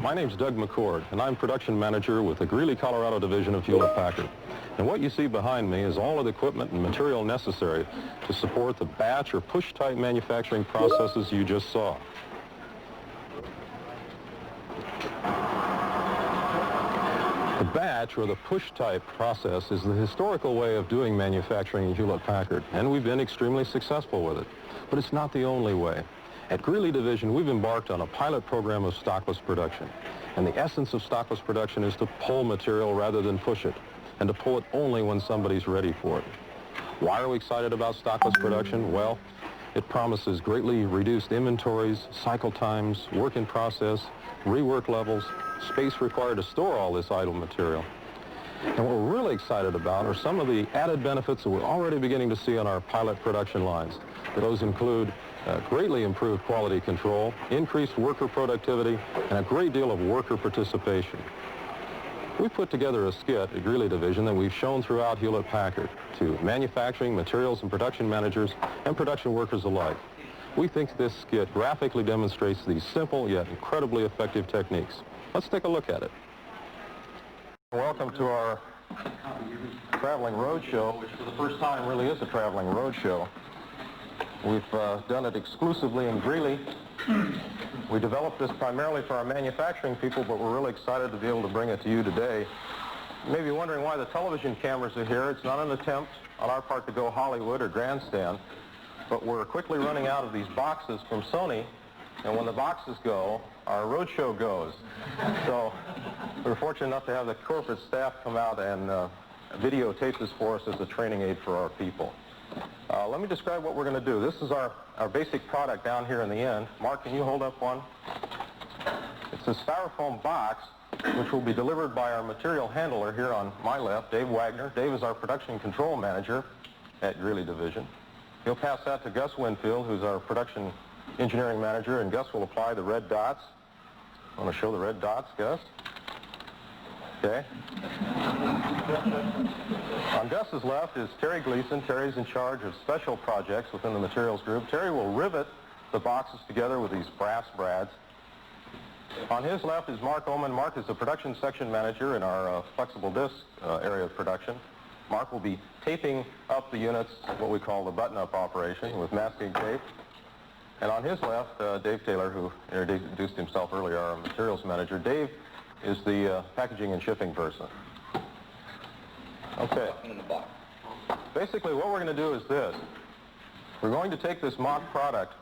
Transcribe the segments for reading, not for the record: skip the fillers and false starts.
My name's Doug McCord, and I'm production manager with the Greeley, Colorado division of Hewlett-Packard. And what you see behind me is all of the equipment and material necessary to support the batch or push-type manufacturing processes you just saw. The batch, or the push-type process, is the historical way of doing manufacturing in Hewlett-Packard, and we've been extremely successful with it. But it's not the only way. At Greeley Division, we've embarked on a pilot program of stockless production. And the essence of stockless production is to pull material rather than push it, and to pull it only when somebody's ready for it. Why are we excited about stockless production? Well, it promises greatly reduced inventories, cycle times, work in process, rework levels, space required to store all this idle material. And what we're really excited about are some of the added benefits that we're already beginning to see on our pilot production lines. Those include greatly improved quality control, increased worker productivity, and a great deal of worker participation. We put together a skit at Greeley Division that we've shown throughout Hewlett-Packard to manufacturing, materials, and production managers and production workers alike. We think this skit graphically demonstrates these simple yet incredibly effective techniques. Let's take a look at it. Welcome to our traveling road show, which for the first time really is a traveling road show. We've done it exclusively in Greeley. We developed this primarily for our manufacturing people, but we're really excited to be able to bring it to you today. You may be wondering why the television cameras are here. It's not an attempt on our part to go Hollywood or grandstand, but we're quickly running out of these boxes from Sony, and when the boxes go, our road show goes. So we're fortunate enough to have the corporate staff come out and videotape this for us as a training aid for our people. Let me describe what we're going to do. This is our basic product down here in the end. Mark, can you hold up one? It's a styrofoam box which will be delivered by our material handler here on my left, Dave Wagner. Dave is our production control manager at Greeley Division. He'll pass that to Gus Winfield, who's our production engineering manager, and Gus will apply the red dots. I want to show the red dots, Gus. Okay. On Gus's left is Terry Gleason. Terry's in charge of special projects within the materials group. Terry will rivet the boxes together with these brass brads. On his left is Mark Oman. Mark is the production section manager in our flexible disc area of production. Mark will be taping up the units, what we call the button-up operation, with masking tape. And on his left, Dave Taylor, who introduced himself earlier, our materials manager. Dave is the packaging and shipping person. Okay. Basically, what we're going to do is this. We're going to take this mock product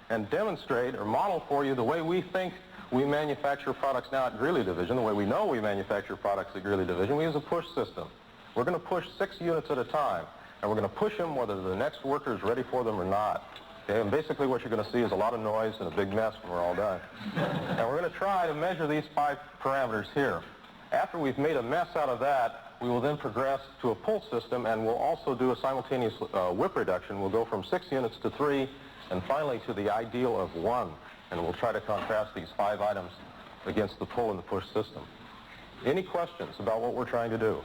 and demonstrate or model for you the way we think we manufacture products now at Greeley Division, the way we know we manufacture products at Greeley Division. We use a push system. We're going to push 6 units at a time, and we're going to push them whether the next worker is ready for them or not. Okay, and basically what you're going to see is a lot of noise and a big mess when we're all done. And we're going to try to measure these 5 parameters here. After we've made a mess out of that, we will then progress to a pull system, and we'll also do a simultaneous whip reduction. We'll go from 6 units to 3, and finally to the ideal of 1. And we'll try to contrast these 5 items against the pull and the push system. Any questions about what we're trying to do?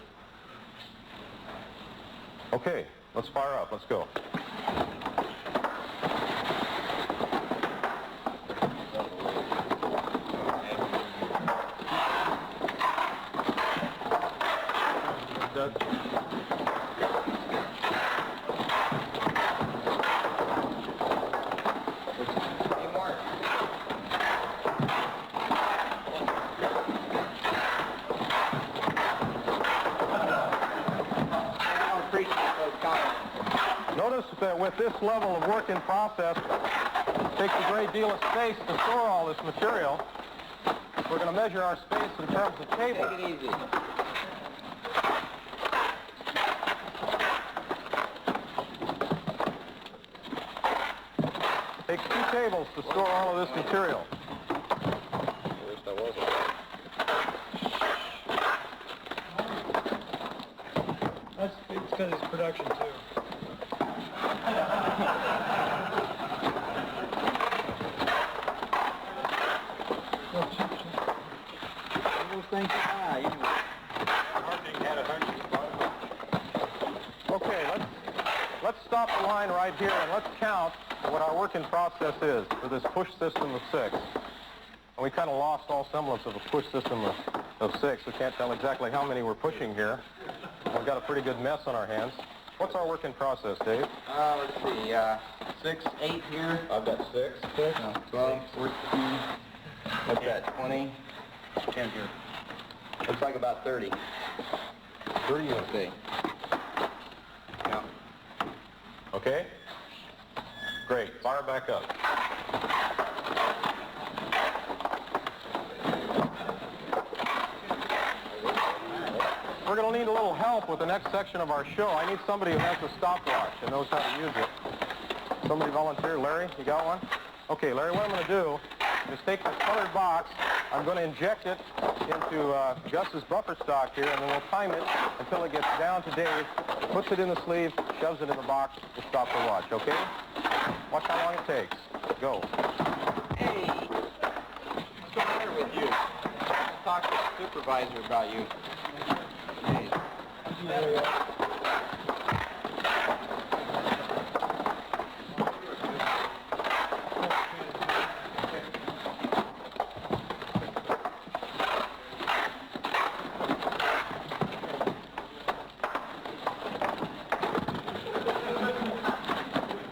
Okay, let's fire up. Let's go. Notice that with this level of work in process, it takes a great deal of space to store all this material. We're going to measure our space in terms of tables. Take it easy. It takes 2 tables to store all of this material. I wish that wasn't. It's because it's production, too. Okay, let's stop the line right here and let's count what our work in process is for this push system of 6. And we kind of lost all semblance of a push system of 6. We can't tell exactly how many we're pushing here. We've got a pretty good mess on our hands. What's our work in process, Dave? Let's see, 6, 8 here. I've got 6. 12, 14. What's that, 20? 10 here. Looks like about 30. 30, Let's see. Yeah. Okay? Great. Fire back up. We're going to need a little help with the next section of our show. I need somebody who has a stopwatch and knows how to use it. Somebody volunteer. Larry, you got one? Okay, Larry, what I'm going to do is take this colored box. I'm going to inject it into Gus's buffer stock here, and then we'll time it until it gets down to Dave, puts it in the sleeve, shoves it in the box, and stops the watch, okay? Watch how long it takes. Go. Hey, what's the matter with you? I'll talk to the supervisor about you. Hey.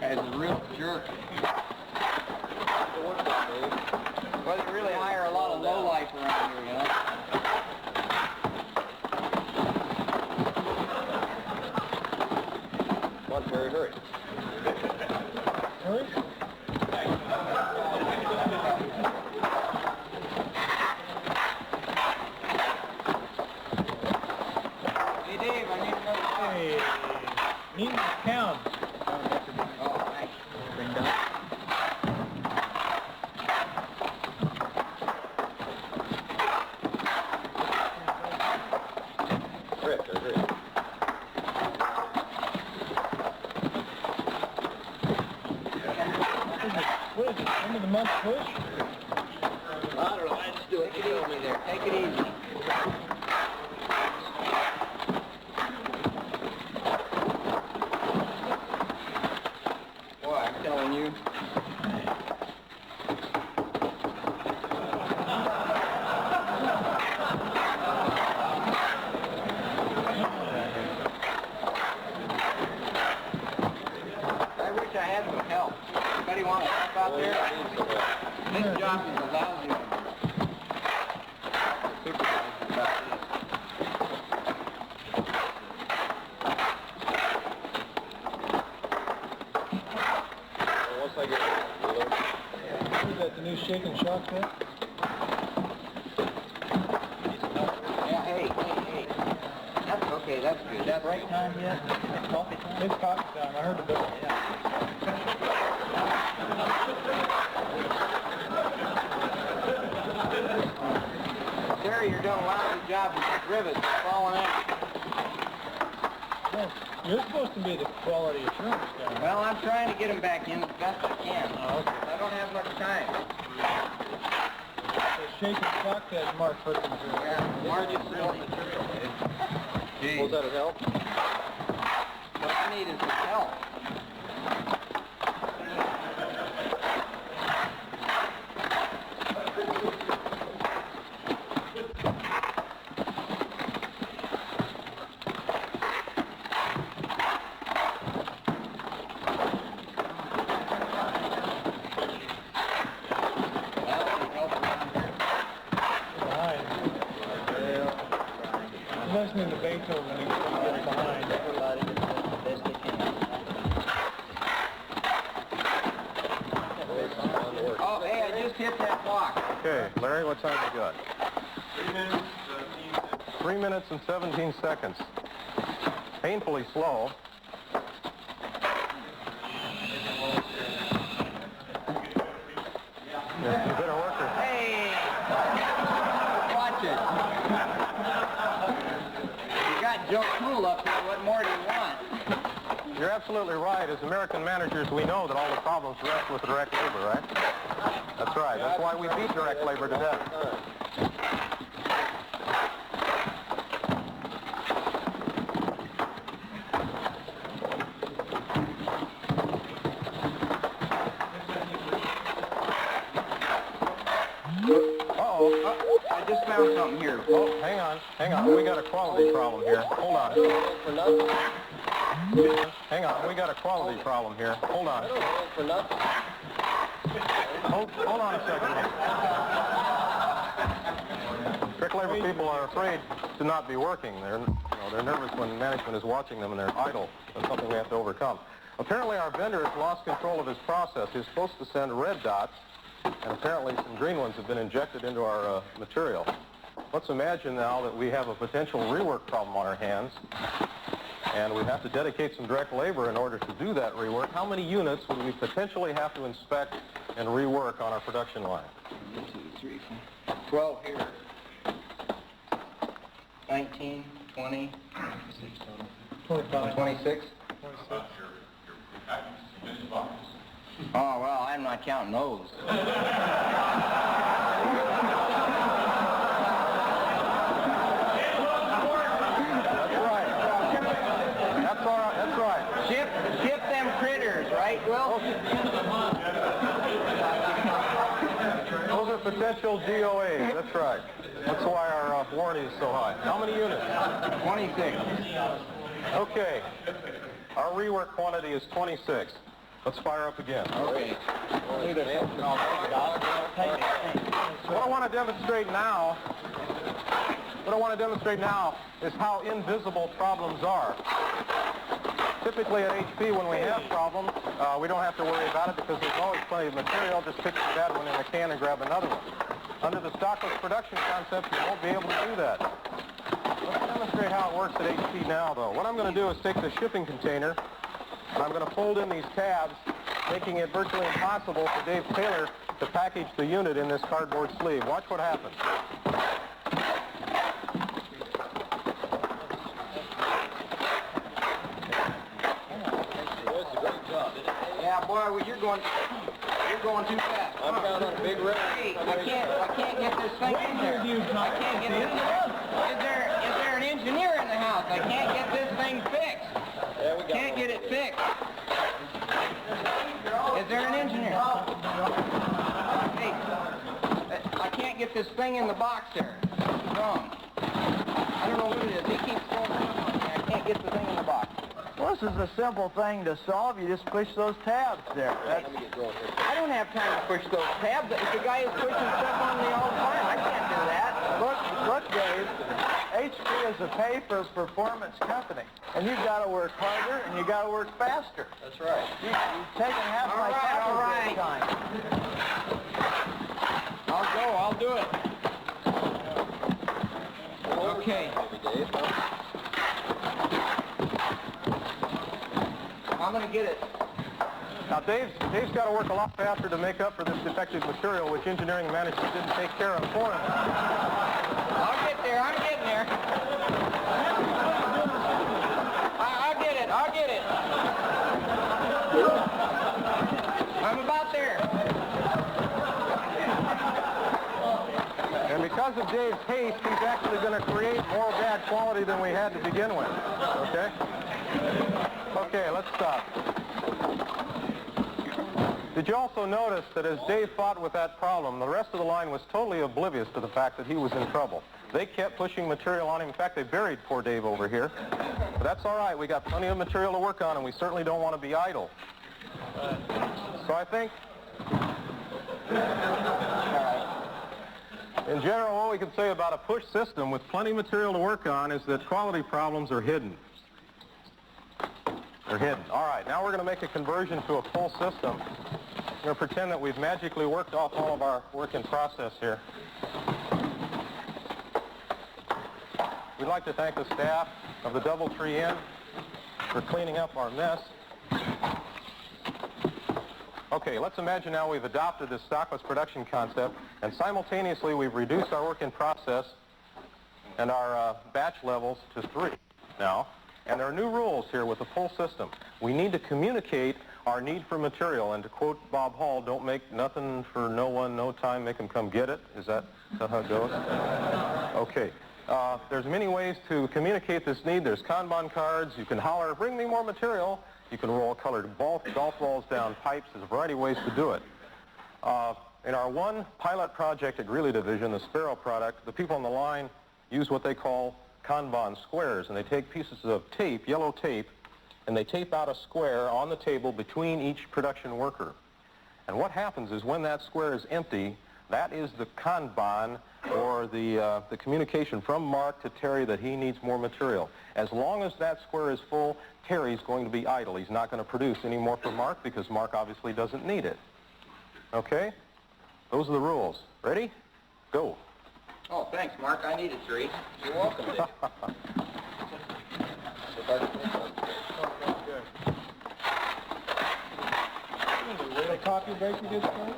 Guy's a real jerk. Well, you really hire a lot of lowlife around here, you know? Come on, Terry, hurry. Hurry? Hey, Dave, I need another Hey, need to count. Oh, thanks. Bring down. Hurry, hurry, hurry. What is it, end of the month push? I don't know, I just do it. Take it easy there. Take it easy. Boy, I'm telling you. I wish I had some help. Anybody want to help out there? This job is a lousy one. The supervisor's about this. Once I get Is that the new shake and shock thing? yeah, hey. That's okay, that's good. That's Break time yet? Coffee time? It's coffee time, I heard the bell. Terry, you're doing a lousy job with the rivets. They're falling out. Well, you're supposed to be the quality assurance guy. Well, I'm trying to get them back in as best I can. Oh, okay. I don't have much time. The shake and shock test Mark put them through. Yeah, largest real material, Dave. Was that a help? What I need is some help. Listening to Beethoven, he's behind. Everybody gets the best they can. Oh, hey, I just hit that block. Okay, Larry, what time you got? 3 minutes and 17 seconds. Painfully slow. Yeah, you better work her. Hey! Watch it. You got Joe Cool up here. What more do you want? You're absolutely right. As American managers, we know that all the problems rest with direct labor, right? That's right. That's why we beat direct labor to death. just found something here. Oh, hang on. We got a quality problem here. Hold on. Hang on, we got a quality problem here. Hold on. Hold on a second. Trick labor people are afraid to not be working. They're nervous when management is watching them and they're idle. That's something we have to overcome. Apparently our vendor has lost control of his process. He's supposed to send red dots, and apparently some green ones have been injected into our material. Let's imagine now that we have a potential rework problem on our hands, and we have to dedicate some direct labor in order to do that rework. How many units would we potentially have to inspect and rework on our production line? 1, 2, 3, 4. 12 here. 19, 20, 25. 26. 26. Oh, well, I'm not counting those. That's right. Ship them critters, right, Will? Those are potential DOAs. That's right. That's why our warranty is so high. How many units? 26. Okay. Our rework quantity is 26. Let's fire up again. Okay. What I want to demonstrate now is how invisible problems are. Typically at HP, when we have problems, we don't have to worry about it because there's always plenty of material. Just pick the bad one in the can and grab another one. Under the stockless production concept, you won't be able to do that. Let's demonstrate how it works at HP now, though. What I'm going to do is take the shipping container, and I'm going to fold in these tabs, making it virtually impossible for Dave Taylor to package the unit in this cardboard sleeve. Watch what happens. Yeah, boy, well, you're going too fast. I'm down on a big road. Hey, I can't get this thing in there. I can't get this. Is there an engineer in the house? I can't get this thing fixed. Can't get it fixed. Is there an engineer? Hey, I can't get this thing in the box there. It's wrong. I don't know what it is. He keeps going on me. I can't get the thing in the box. Well, this is a simple thing to solve. You just push those tabs there. I don't have time to push those tabs. If the guy is pushing stuff on me all the time, I can't do that. Look, Dave, HP is a pay-for-performance company, and you've got to work harder and you've got to work faster. That's right. You've taken half my All right. time. I'll do it. Okay. I'm going to get it. Now, Dave's got to work a lot faster to make up for this defective material, which engineering management didn't take care of for him. I'll get there. I'm getting there. I'll get it. I'm about there. And because of Dave's haste, he's actually going to create more bad quality than we had to begin with. Okay? Okay, let's stop. Did you also notice that as Dave fought with that problem, the rest of the line was totally oblivious to the fact that he was in trouble? They kept pushing material on him. In fact, they buried poor Dave over here. But that's all right. We got plenty of material to work on, and we certainly don't want to be idle. So I think, in general, what we can say about a push system with plenty of material to work on is that quality problems are hidden. They're hidden. All right, now we're going to make a conversion to a full system. We're going to pretend that we've magically worked off all of our work in process here. We'd like to thank the staff of the Doubletree Inn for cleaning up our mess. Okay, let's imagine now we've adopted this stockless production concept, and simultaneously we've reduced our work in process and our batch levels to 3 now. And there are new rules here with the full system. We need to communicate our need for material, and to quote Bob Hall, don't make nothing for no one, no time, make them come get it. Is that how it goes? Okay. There's many ways to communicate this need. There's Kanban cards. You can holler, bring me more material. You can roll colored golf balls down pipes. There's a variety of ways to do it. In our one pilot project at Greeley Division, the Sparrow product, the people on the line use what they call Kanban squares, and they take pieces of tape, yellow tape, and they tape out a square on the table between each production worker. And what happens is when that square is empty, that is the Kanban, or the communication from Mark to Terry that he needs more material. As long as that square is full, Terry's going to be idle. He's not going to produce any more for Mark because Mark obviously doesn't need it. Okay? Those are the rules. Ready? Go. Oh, thanks, Mark. I needed 3. You're welcome, Dave. The coffee break you did for me?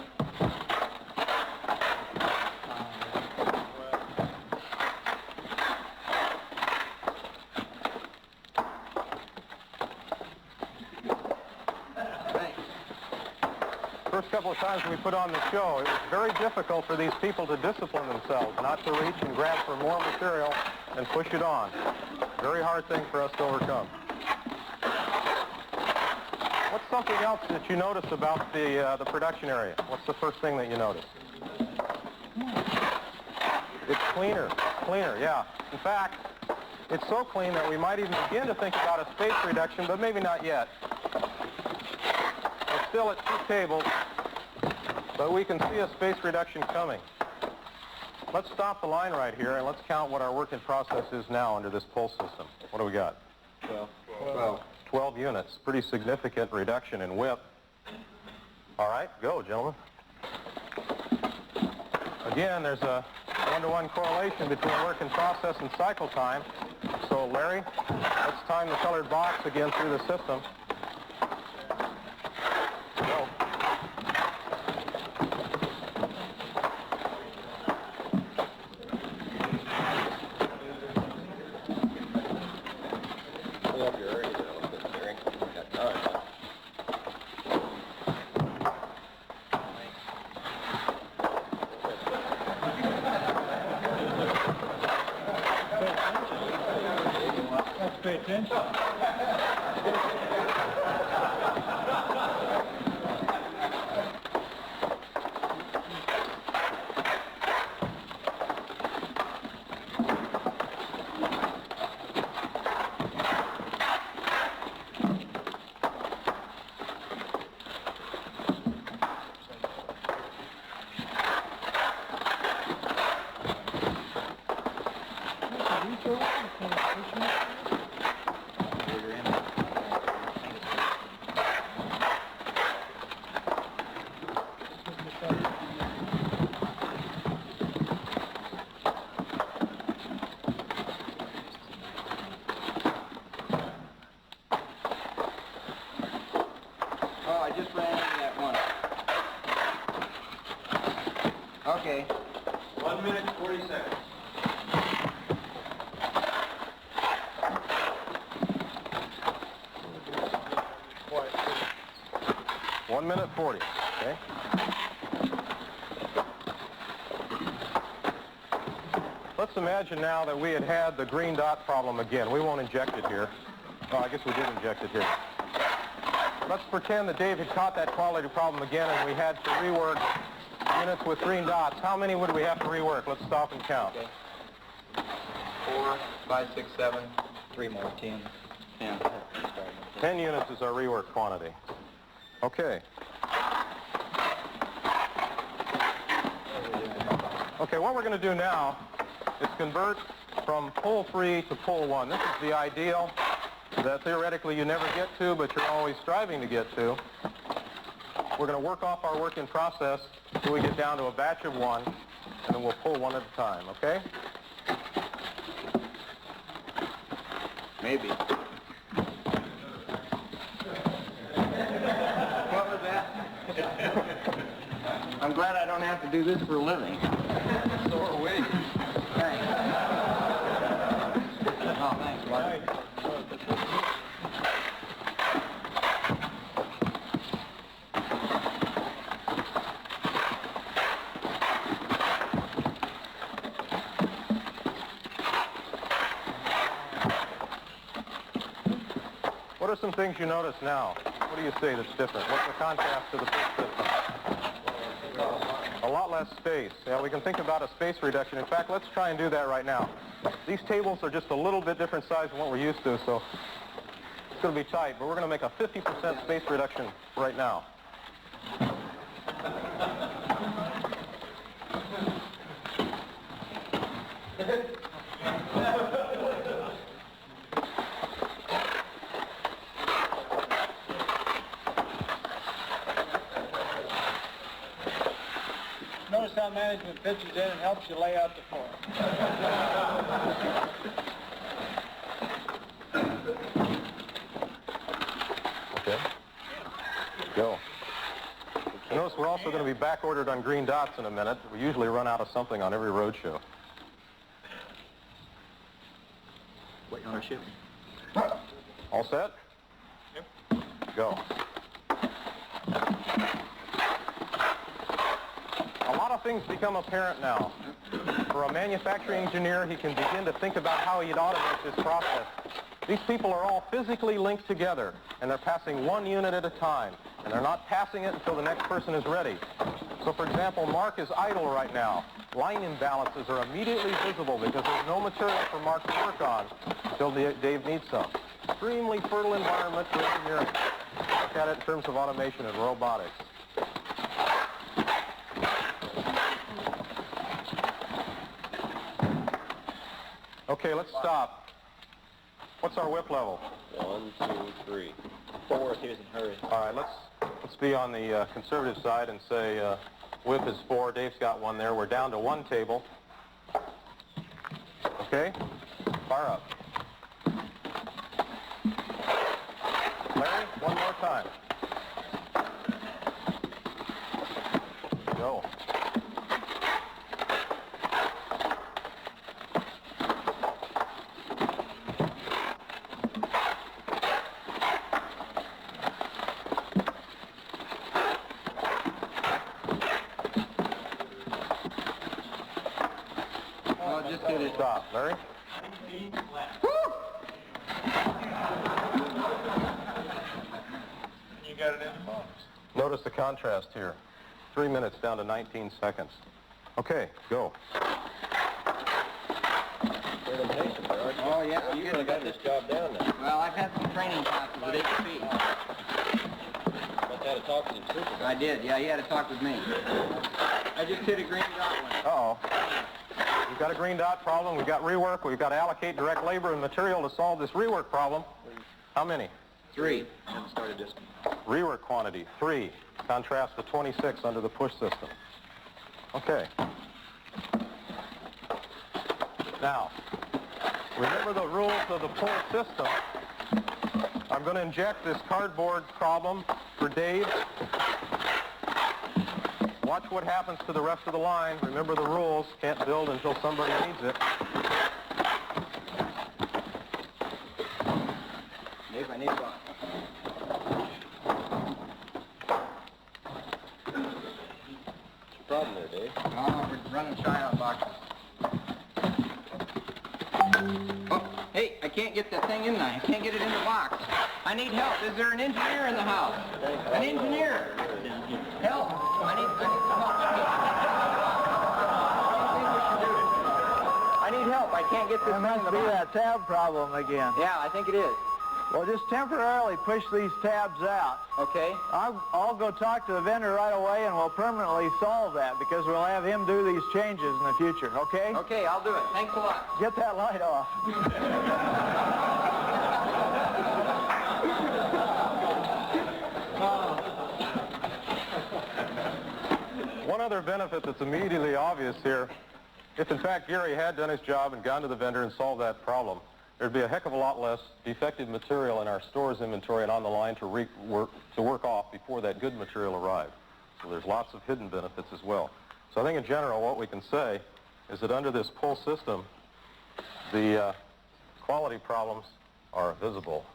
First couple of times we put on the show, it was very difficult for these people to discipline themselves, not to reach and grab for more material and push it on. Very hard thing for us to overcome. What's something else that you notice about the production area? What's the first thing that you notice? It's cleaner, yeah. In fact, it's so clean that we might even begin to think about a space reduction, but maybe not yet. We're still at 2 tables, but we can see a space reduction coming. Let's stop the line right here and let's count what our work in process is now under this pull system. What do we got? 12 units. Pretty significant reduction in WIP. All right, go, gentlemen. Again, there's a one-to-one correlation between work in process and cycle time. So, Larry, let's time the colored box again through the system. Go. Pay attention. I just ran into that one. Okay. 1 minute, 40 seconds. One minute 40, okay? Let's imagine now that we had the green dot problem again. We won't inject it here. Oh, I guess we did inject it here. Let's pretend that Dave had caught that quality problem again and we had to rework units with green dots. How many would we have to rework? Let's stop and count. Okay. 4, 5, 6, 7, 3 more, 10. 10 units is our rework quantity. Okay. Okay, what we're going to do now is convert from pull 3 to pull 1. This is the ideal that theoretically you never get to, but you're always striving to get to. We're going to work off our work in process till we get down to a batch of 1, and then we'll pull 1 at a time, okay? Maybe. What was that? I'm glad I don't have to do this for a living. So are we. Thanks. Oh, thanks, Mark. What are some things you notice now? What do you say that's different? What's the contrast to the first system? A less space. Yeah, we can think about a space reduction. In fact, let's try and do that right now. These tables are just a little bit different size than what we're used to, so it's going to be tight, but we're going to make a 50% space reduction right now. Notice how management pitches in and helps you lay out the floor. Okay. Go. And notice we're also going to be back ordered on green dots in a minute. We usually run out of something on every road show. Waiting on our ship. All set? Yep. Go. A lot of things become apparent now. For a manufacturing engineer, he can begin to think about how he'd automate this process. These people are all physically linked together, and they're passing one unit at a time, and they're not passing it until the next person is ready. So, for example, Mark is idle right now. Line imbalances are immediately visible because there's no material for Mark to work on until Dave needs some. Extremely fertile environment for engineering. Look at it in terms of automation and robotics. Okay, let's stop. What's our whip level? 1, 2, 3, 4 if he doesn't hurry. All right, let's be on the conservative side and say whip is 4. Dave's got 1 there. We're down to 1 table. Okay, fire up. Larry, 1 more time. Go. Just did it. Stop, Larry. You got it in the box. Notice the contrast here. 3 minutes down to 19 seconds. Okay, go. Oh, yeah. You really got this job down now. Well, I've had some training classes at HP. But had to talk to the supervisor. I did, yeah, he had to talk with me. I just hit a green dot one. Uh-oh. We've got a green dot problem. We've got rework. We've got to allocate direct labor and material to solve this rework problem. How many? 3. Haven't started this one. Rework quantity, 3. Contrast to 26 under the push system. Okay. Now, remember the rules of the pull system. I'm going to inject this cardboard problem for Dave. Watch what happens to the rest of the line. Remember the rules. Can't build until somebody needs it. Dave, I need one. What's your problem there, Dave? Oh, we're running shy on boxes. Oh, hey, I can't get that thing in there. I can't get it in the box. I need help. Is there an engineer in the house? An engineer. Help. I need help. I can't get this There thing in must the be box. that tab problem again. Yeah, I think it is. Well, just temporarily push these tabs out. Okay. I'll go talk to the vendor right away, and we'll permanently solve that because we'll have him do these changes in the future, okay? Okay, I'll do it. Thanks a lot. Get that light off. One other benefit that's immediately obvious here, if in fact Gary had done his job and gone to the vendor and solved that problem, there'd be a heck of a lot less defective material in our stores inventory and on the line to work off before that good material arrived. So there's lots of hidden benefits as well. So I think in general what we can say is that under this pull system, the quality problems are visible.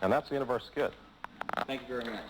And that's the end of our skit. Thank you very much.